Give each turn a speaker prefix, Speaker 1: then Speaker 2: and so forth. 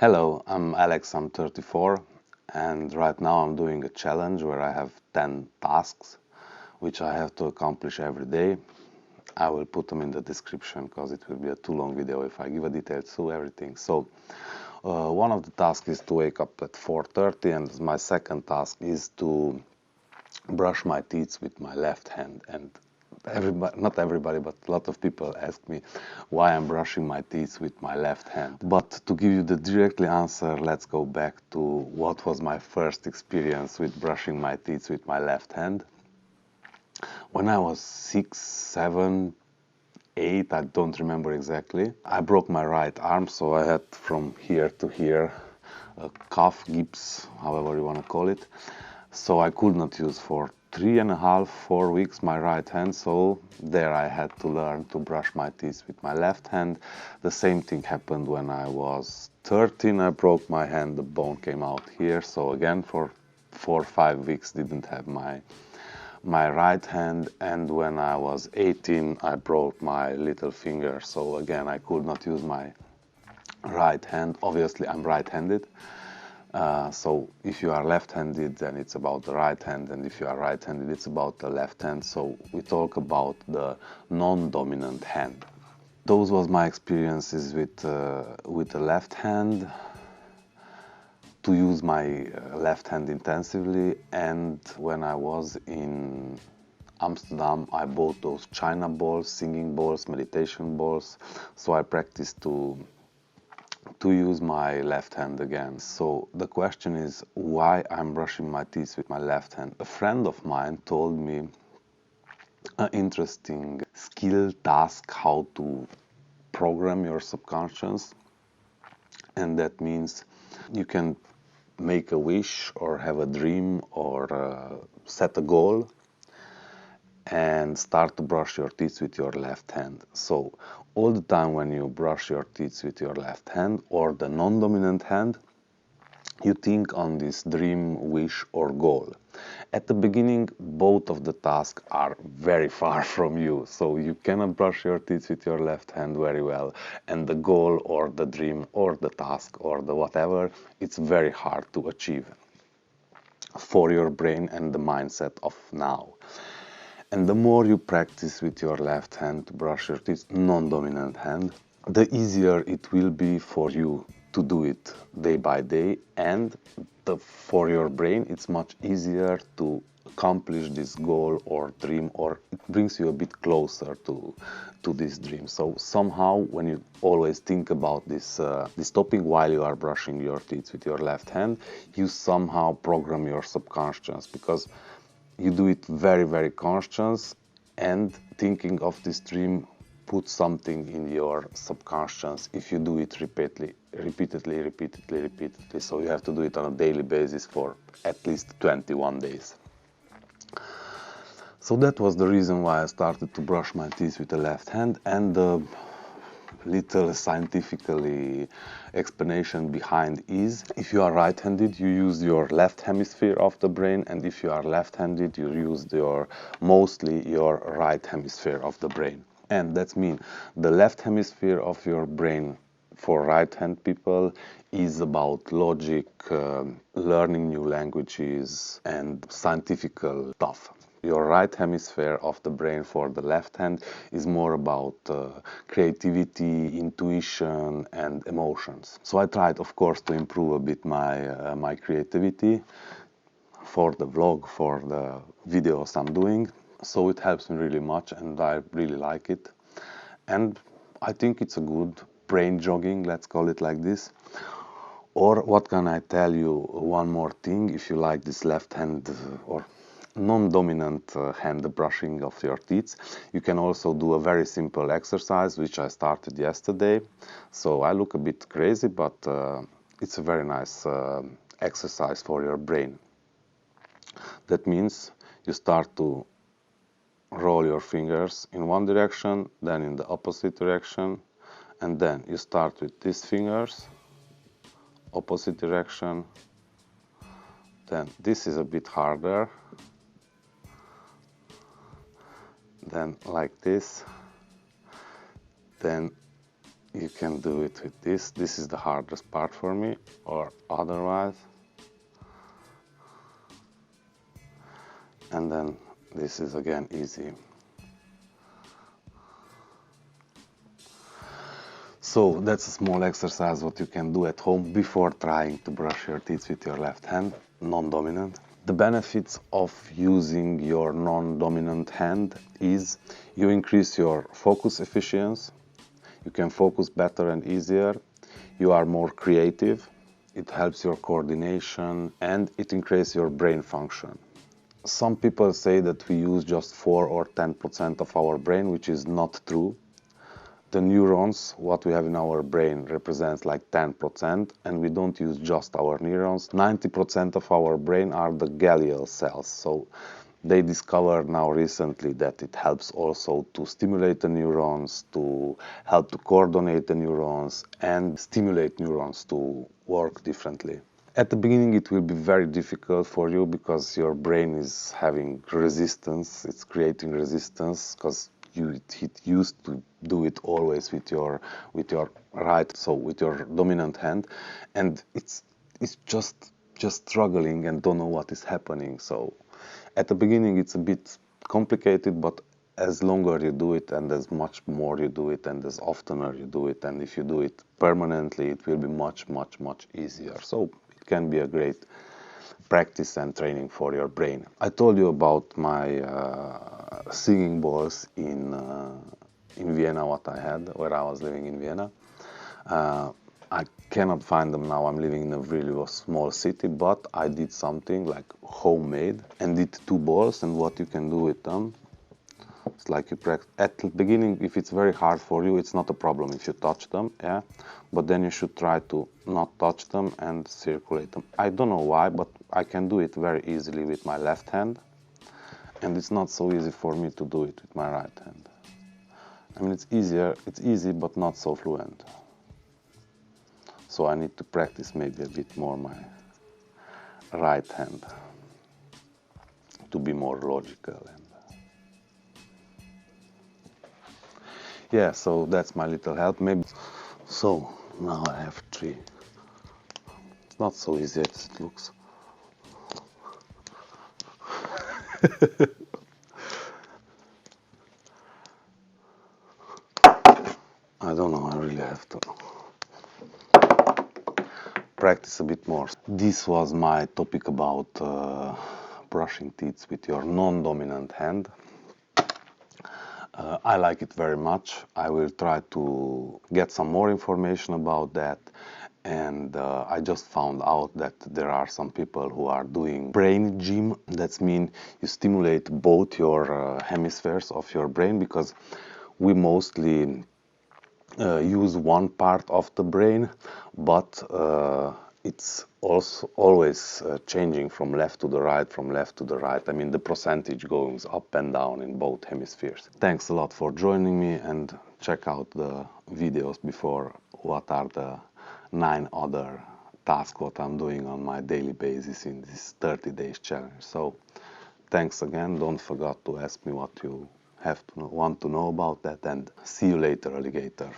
Speaker 1: Hello, I'm Alex, I'm 34, and right now I'm doing a challenge where I have 10 tasks which I have to accomplish every day. I will put them in the description because it will be a too long video if I give a detail to everything. One of the tasks is to wake up at 4:30, and my second task is to brush my teeth with my left hand. And everybody, not everybody, but a lot of people ask me why I'm brushing my teeth with my left hand. But to give you the directly answer, let's go back to what was my first experience with brushing my teeth with my left hand. When I was 6, 7, 8, I don't remember exactly, I broke my right arm, so I had from here to here a cuff, gips, however you want to call it. So I could not use for 3.5, 4 weeks my right hand, so there I had to learn to brush my teeth with my left hand. The same thing happened when I was 13. I broke my hand, the bone came out here, so again for 4 or 5 weeks didn't have my right hand. And when I was 18 I broke my little finger, so again I could not use my right hand. Obviously I'm right-handed. So if you are left-handed, then it's about the right hand, and if you are right-handed, it's about the left hand. So we talk about the non-dominant hand. Those was my experiences with the left hand, to use my left hand intensively. And when I was in Amsterdam, I bought those China balls, singing balls, meditation balls. So I practiced to use my left hand again. So the question is why I'm brushing my teeth with my left hand. A friend of mine told me an interesting skill task, how to program your subconscious, and that means you can make a wish or have a dream or set a goal and start to brush your teeth with your left hand. So all the time when you brush your teeth with your left hand or the non-dominant hand, you think on this dream, wish or goal. At the beginning, both of the tasks are very far from you, so you cannot brush your teeth with your left hand very well, and the goal or the dream or the task or the whatever, it's very hard to achieve for your brain and the mindset of now. And the more you practice with your left hand to brush your teeth, non-dominant hand, the easier it will be for you to do it day by day, and for your brain it's much easier to accomplish this goal or dream, or it brings you a bit closer to this dream. So somehow when you always think about this topic while you are brushing your teeth with your left hand, you somehow program your subconscious, because you do it very, very conscious, and thinking of this dream puts something in your subconscious if you do it repeatedly. So you have to do it on a daily basis for at least 21 days. So that was the reason why I started to brush my teeth with the left hand, and the little scientifically explanation behind is, if you are right-handed, you use your left hemisphere of the brain, and if you are left-handed, you use mostly your right hemisphere of the brain. And that means the left hemisphere of your brain for right-hand people is about logic, learning new languages and scientific stuff. Your right hemisphere of the brain for the left hand is more about creativity, intuition and emotions. So I tried, of course, to improve a bit my creativity for the vlog, for the videos I'm doing. So it helps me really much, and I really like it. And I think it's a good brain jogging, let's call it like this. Or what can I tell you, one more thing, if you like this left hand or non-dominant hand brushing of your teeth, you can also do a very simple exercise which I started yesterday. So I look a bit crazy, but it's a very nice exercise for your brain. That means you start to roll your fingers in one direction, then in the opposite direction, and then you start with these fingers, opposite direction, then this is a bit harder, then like this, then you can do it with this. This is the hardest part for me, or otherwise. And then this is again easy. So that's a small exercise what you can do at home before trying to brush your teeth with your left hand, non-dominant. The benefits of using your non-dominant hand is you increase your focus efficiency, you can focus better and easier, you are more creative, it helps your coordination, and it increases your brain function. Some people say that we use just 4 or 10% of our brain, which is not true. The neurons, what we have in our brain, represents like 10%, and we don't use just our neurons. 90% of our brain are the glial cells. So they discovered now recently that it helps also to stimulate the neurons, to help to coordinate the neurons, and stimulate neurons to work differently. At the beginning it will be very difficult for you because your brain is having resistance, it's creating resistance because it used to do it always with your right, so with your dominant hand, and it's just struggling and don't know what is happening. So at the beginning it's a bit complicated, but as longer you do it and as much more you do it and as oftener you do it, and if you do it permanently, it will be much easier. So it can be a great practice and training for your brain. I told you about my singing balls in Vienna, what I had, where I was living in Vienna. I cannot find them now. I'm living in a really small city, but I did something like homemade and did 2 balls, and what you can do with them, it's like you practice. At the beginning, if it's very hard for you, it's not a problem if you touch them, yeah, but then you should try to not touch them and circulate them. I don't know why, but I can do it very easily with my left hand, and it's not so easy for me to do it with my right hand. I mean, it's easy, but not so fluent. So I need to practice maybe a bit more my right hand to be more logical. And yeah, so that's my little help. Maybe. So now I have 3. It's not so easy as it looks. I don't know, I really have to practice a bit more. This was my topic about brushing teeth with your non-dominant hand. I like it very much. I will try to get some more information about that. And I just found out that there are some people who are doing brain gym. That means you stimulate both your hemispheres of your brain, because we mostly use one part of the brain, but it's also always changing from left to the right, from left to the right. I mean, the percentage goes up and down in both hemispheres. Thanks a lot for joining me, and check out the videos before what are the 9 other tasks what I'm doing on my daily basis in this 30 days challenge. So thanks again. Don't forget to ask me what you want to know about that, and see you later, alligator.